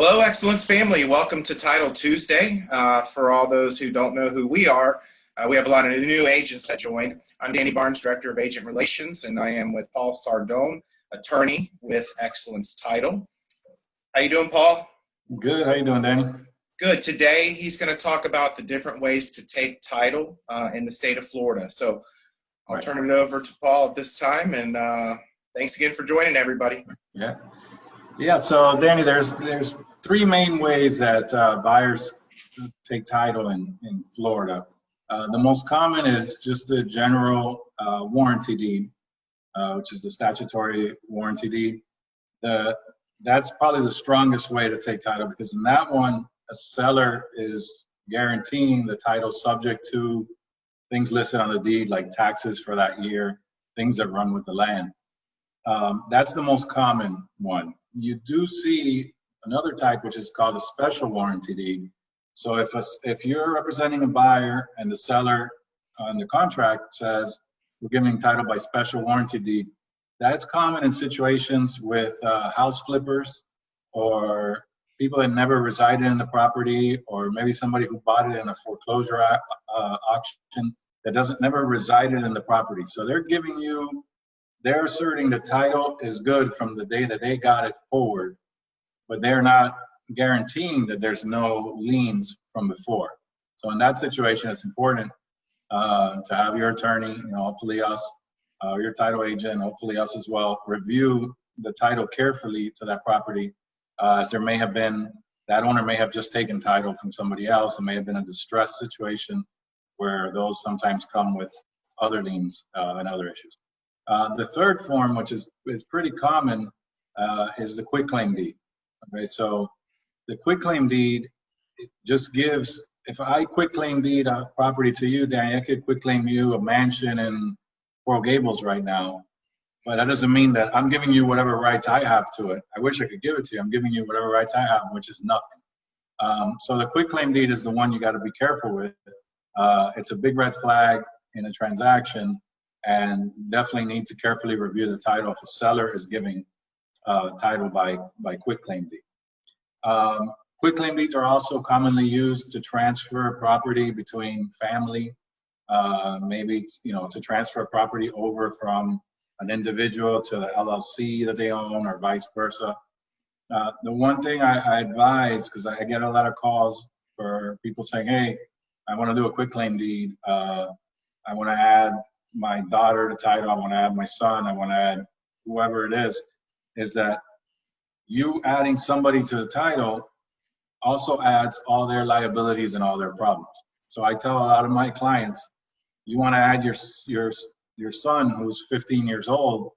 Hello, Excellence family. Welcome to Title Tuesday. For all those who don't know who we are, we have a lot of new agents that joined. I'm Danny Barnes, Director of Agent Relations, and I am with Paul Sardone, attorney with Excellence Title. How you doing, Paul? Good. How you doing, Danny? Good. Today, he's going to talk about the different ways to take title in the state of Florida. So I'll turn it over to Paul at this time, and thanks again for joining, everybody. Yeah. So, Danny, there's three main ways that buyers take title in Florida. The most common is just a general warranty deed, which is the statutory warranty deed. That's probably the strongest way to take title, because in that one, a seller is guaranteeing the title subject to things listed on the deed, like taxes for that year, things that run with the land. That's the most common one. You do see another type, which is called a special warranty deed. So if you're representing a buyer and the seller on the contract says we're giving title by special warranty deed, that's common in situations with house flippers or people that never resided in the property, or maybe somebody who bought it in a foreclosure auction that never resided in the property. So they're asserting the title is good from the day that they got it forward, but they're not guaranteeing that there's no liens from before. So in that situation, it's important to have your attorney, hopefully us, your title agent, hopefully us as well, review the title carefully to that property, as that owner may have just taken title from somebody else. It may have been a distress situation where those sometimes come with other liens and other issues. The third form, which is pretty common, is the quitclaim deed. Okay, so the quitclaim deed, it just gives, if I quitclaim deed a property to you, Danny, I could quitclaim you a mansion in Coral Gables right now, but that doesn't mean that I'm giving you whatever rights I have to it. I wish I could give it to you. I'm giving you whatever rights I have, which is nothing. So the quitclaim deed is the one you got to be careful with. It's a big red flag in a transaction, and definitely need to carefully review the title if a seller is giving title by quitclaim deed. Quitclaim deeds are also commonly used to transfer property between family, maybe to transfer property over from an individual to the LLC that they own, or vice versa. The one thing I advise, because I get a lot of calls for people saying, hey, I want to do a quitclaim deed. I want to add my daughter to title, I want to add my son, I want to add whoever it is that you adding somebody to the title also adds all their liabilities and all their problems. So I tell a lot of my clients, you want to add your son who's 15 years old,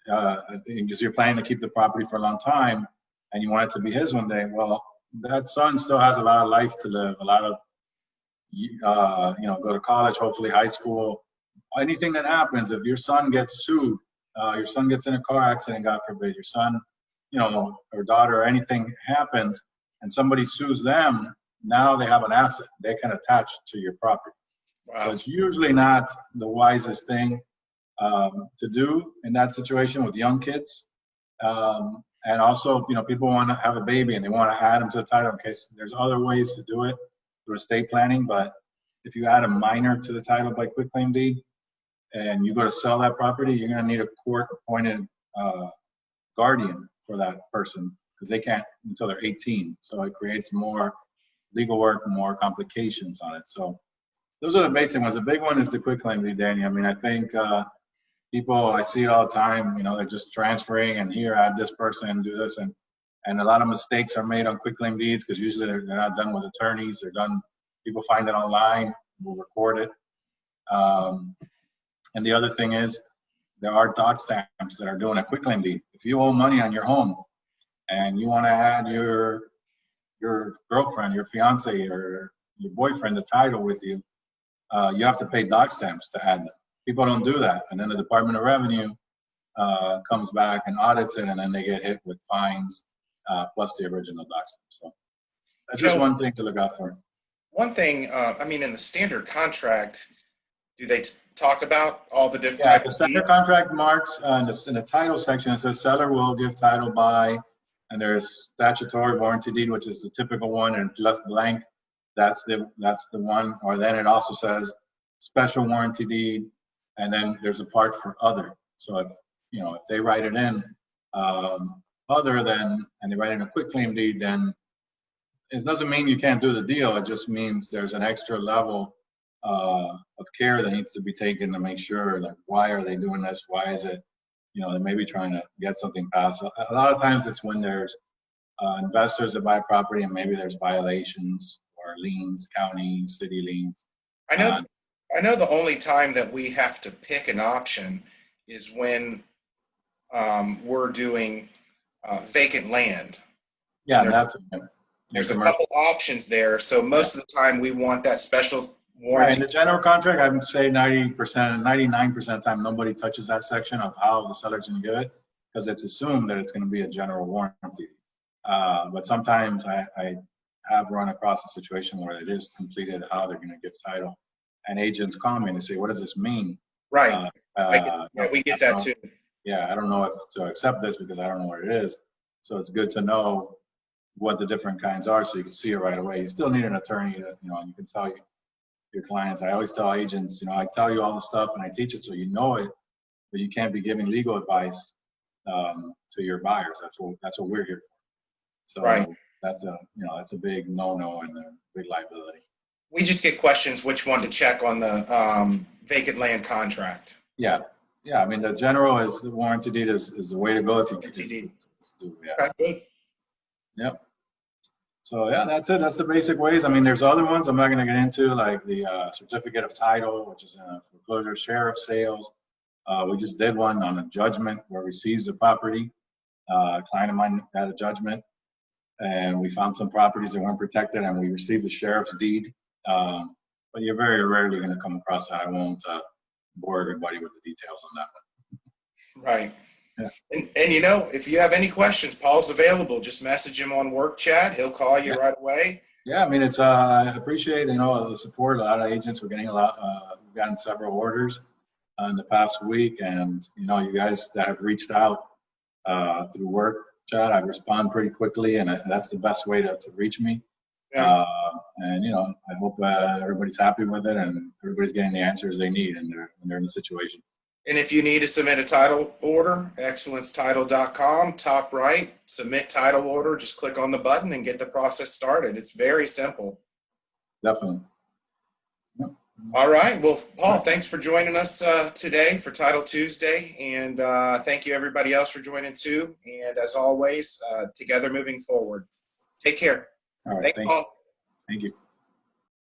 because you're planning to keep the property for a long time and you want it to be his one day. Well, that son still has a lot of life to live, a lot of go to college, hopefully high school. Anything that happens, if your son gets sued, your son gets in a car accident, God forbid, your son, or daughter, or anything happens, and somebody sues them, now they have an asset they can attach to your property. Wow. So it's usually not the wisest thing to do in that situation with young kids. And also, people want to have a baby and they want to add them to the title in case there's other ways to do it through estate planning. But if you add a minor to the title by quitclaim deed and you go to sell that property, you're going to need a court-appointed guardian for that person, because they can't until they're 18. So it creates more legal work, more complications on it. So those are the basic ones. The big one is the quitclaim deed, Danny. I mean, I think people, I see it all the time, they're just transferring and here, add this person and do this. And a lot of mistakes are made on quitclaim deeds because usually they're not done with attorneys. They're done, people find it online, will record it. And the other thing is, there are doc stamps that are doing a quitclaim deed. If you owe money on your home and you want to add your girlfriend, your fiance, or your boyfriend, the title with you, you have to pay doc stamps to add them. People don't do that. And then the Department of Revenue comes back and audits it, and then they get hit with fines plus the original doc stamp. So that's just one thing to look out for. One thing, in the standard contract, do they talk about all the different types? The standard contract marks in the title section, it says seller will give title by and there's statutory warranty deed, which is the typical one, and if left blank, that's the one. Or then it also says special warranty deed, and then there's a part for other. So if if they write it in other than, and they write in a quitclaim deed, then it doesn't mean you can't do the deal. It just means there's an extra level of care that needs to be taken to make sure, like, why are they doing this? Why is it, they may be trying to get something passed. A lot of times it's when there's investors that buy property and maybe there's violations or liens, county, city liens. I know the only time that we have to pick an option is when we're doing vacant land. Yeah, There's a couple options there. So most of the time we want that special warranty. Right, in the general contract, I would say 90%, 99% of the time, nobody touches that section of how the seller's going to get it, because it's assumed that it's going to be a general warranty. But sometimes I have run across a situation where it is completed, how they're going to give title, and agents call me and they say, "What does this mean?" Right. We get that too. Yeah, I don't know if to accept this because I don't know what it is. So it's good to know what the different kinds are so you can see it right away. You still need an attorney to, and you can tell your clients. I always tell agents, I tell you all the stuff and I teach it so you know it, but you can't be giving legal advice to your buyers. That's what we're here for. So right. That's a big no-no and a big liability. We just get questions which one to check on the vacant land contract. Yeah. I mean, the general is the warranty deed is the way to go if you can do. Yeah. Okay, good. Yep. So yeah, that's it. That's the basic ways. I mean, there's other ones I'm not going to get into, like the certificate of title, which is a foreclosure, share of sales. We just did one on a judgment where we seized the property. A client of mine had a judgment, and we found some properties that weren't protected, and we received the sheriff's deed. But you're very rarely going to come across that. I won't bore everybody with the details on that one. Right. Yeah. And if you have any questions, Paul's available. Just message him on work chat. He'll call you right away. Yeah, I mean, it's I appreciate the support. A lot of agents were getting we've gotten several orders in the past week, and you guys that have reached out through work chat, I respond pretty quickly, and that's the best way to reach me. Yeah. And I hope everybody's happy with it and everybody's getting the answers they need when they're in the situation. And if you need to submit a title order, excellencetitle.com, top right, submit title order. Just click on the button and get the process started. It's very simple. Definitely. Yep. All right. Well, Paul, thanks for joining us today for Title Tuesday. And thank you, everybody else, for joining too. And as always, together moving forward. Take care. All right. Thanks, Paul. Thank you.